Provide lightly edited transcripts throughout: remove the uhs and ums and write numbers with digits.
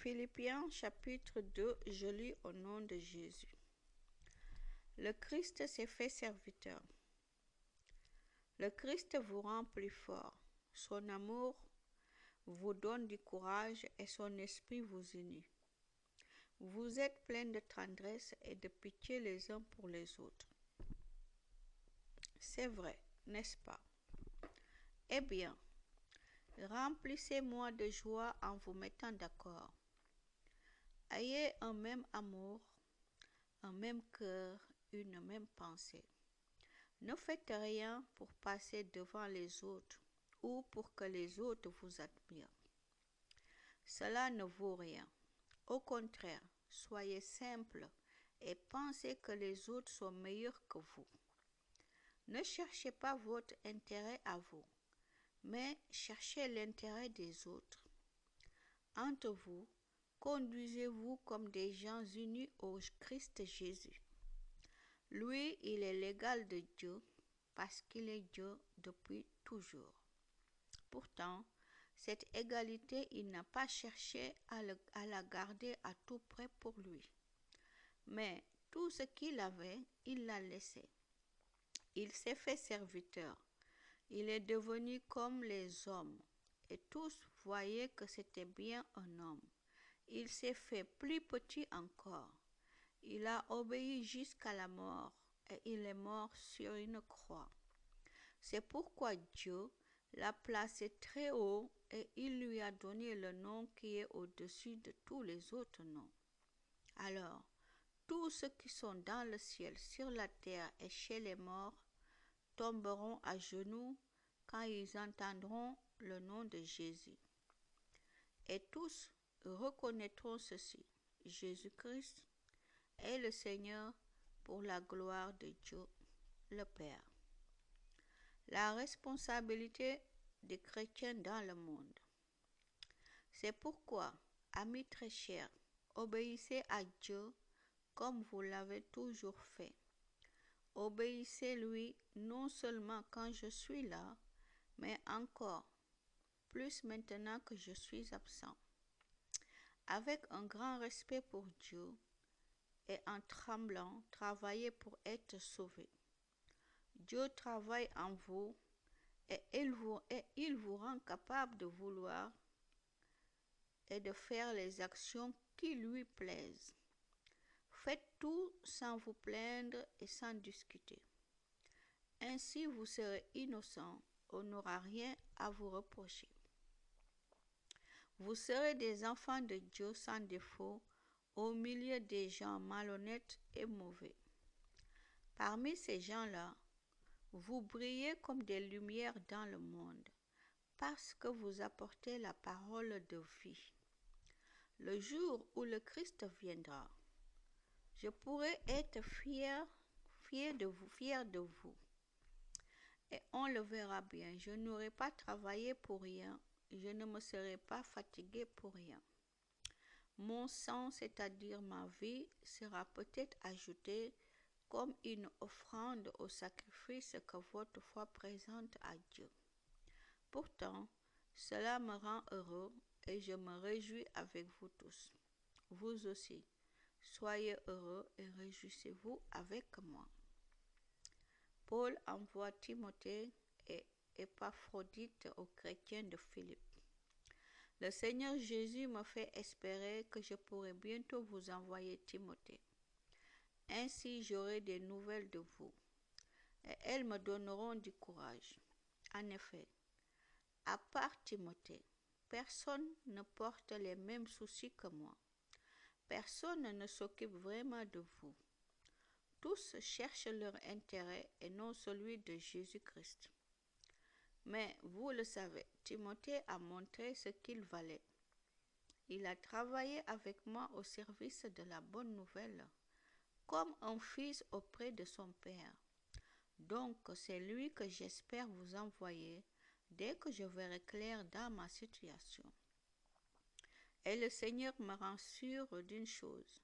Philippiens chapitre 2, je lis au nom de Jésus. Le Christ s'est fait serviteur. Le Christ vous rend plus fort. Son amour vous donne du courage et son esprit vous unit. Vous êtes pleins de tendresse et de pitié les uns pour les autres. C'est vrai, n'est-ce pas? Eh bien, remplissez-moi de joie en vous mettant d'accord. Ayez un même amour, un même cœur, une même pensée. Ne faites rien pour passer devant les autres ou pour que les autres vous admirent. Cela ne vaut rien. Au contraire, soyez simples et pensez que les autres sont meilleurs que vous. Ne cherchez pas votre intérêt à vous, mais cherchez l'intérêt des autres. Entre vous, conduisez-vous comme des gens unis au Christ Jésus. Lui, il est l'égal de Dieu parce qu'il est Dieu depuis toujours. Pourtant, cette égalité, il n'a pas cherché à la garder à tout près pour lui. Mais tout ce qu'il avait, il l'a laissé. Il s'est fait serviteur. Il est devenu comme les hommes. Et tous voyaient que c'était bien un homme. Il s'est fait plus petit encore. Il a obéi jusqu'à la mort et il est mort sur une croix. C'est pourquoi Dieu l'a placé très haut et il lui a donné le nom qui est au-dessus de tous les autres noms. Alors, tous ceux qui sont dans le ciel, sur la terre et chez les morts tomberont à genoux quand ils entendront le nom de Jésus. Et tous reconnaîtront ceci: Jésus-Christ est le Seigneur, pour la gloire de Dieu le Père. La responsabilité des chrétiens dans le monde. C'est pourquoi, amis très chers, obéissez à Dieu comme vous l'avez toujours fait. Obéissez-lui non seulement quand je suis là, mais encore plus maintenant que je suis absent. Avec un grand respect pour Dieu et en tremblant, travaillez pour être sauvés. Dieu travaille en vous et il vous rend capable de vouloir et de faire les actions qui lui plaisent. Faites tout sans vous plaindre et sans discuter. Ainsi vous serez innocents, on n'aura rien à vous reprocher. Vous serez des enfants de Dieu sans défaut au milieu des gens malhonnêtes et mauvais. Parmi ces gens-là, vous brillez comme des lumières dans le monde parce que vous apportez la parole de vie. Le jour où le Christ viendra, je pourrai être fier de vous. Et on le verra bien. Je n'aurai pas travaillé pour rien. Je ne me serai pas fatigué pour rien. Mon sang, c'est-à-dire ma vie, sera peut-être ajouté comme une offrande au sacrifice que votre foi présente à Dieu. Pourtant, cela me rend heureux et je me réjouis avec vous tous. Vous aussi, soyez heureux et réjouissez-vous avec moi. Paul envoie Timothée et Épaphrodite aux chrétiens de Philippe. Le Seigneur Jésus me fait espérer que je pourrai bientôt vous envoyer Timothée. Ainsi j'aurai des nouvelles de vous, et elles me donneront du courage. En effet, à part Timothée, personne ne porte les mêmes soucis que moi. Personne ne s'occupe vraiment de vous. Tous cherchent leur intérêt et non celui de Jésus-Christ. Mais vous le savez, Timothée a montré ce qu'il valait. Il a travaillé avec moi au service de la bonne nouvelle, comme un fils auprès de son père. Donc c'est lui que j'espère vous envoyer dès que je verrai clair dans ma situation. Et le Seigneur me rend sûr d'une chose: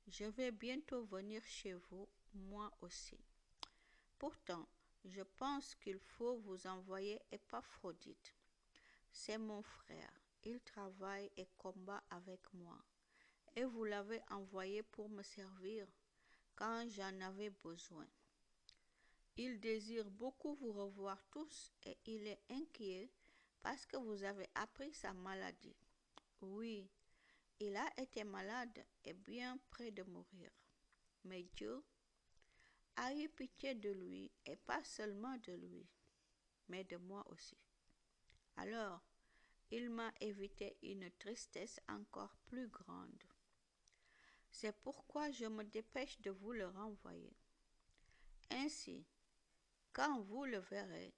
je vais bientôt venir chez vous, moi aussi. Pourtant, je pense qu'il faut vous envoyer Épaphrodite. C'est mon frère, il travaille et combat avec moi, et vous l'avez envoyé pour me servir quand j'en avais besoin. Il désire beaucoup vous revoir tous et il est inquiet parce que vous avez appris sa maladie. Oui, il a été malade et bien près de mourir. Mais Dieu a eu pitié de lui et pas seulement de lui, mais de moi aussi. Alors, il m'a évité une tristesse encore plus grande. C'est pourquoi je me dépêche de vous le renvoyer. Ainsi, quand vous le verrez,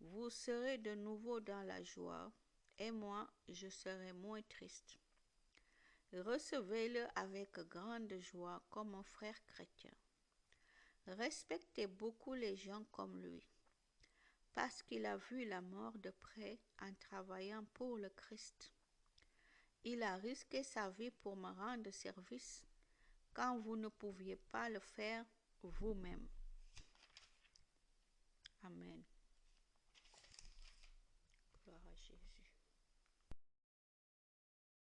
vous serez de nouveau dans la joie, et moi, je serai moins triste. Recevez-le avec grande joie comme un frère chrétien. Respectez beaucoup les gens comme lui, parce qu'il a vu la mort de près en travaillant pour le Christ. Il a risqué sa vie pour me rendre service quand vous ne pouviez pas le faire vous-même. Amen. Gloire à Jésus.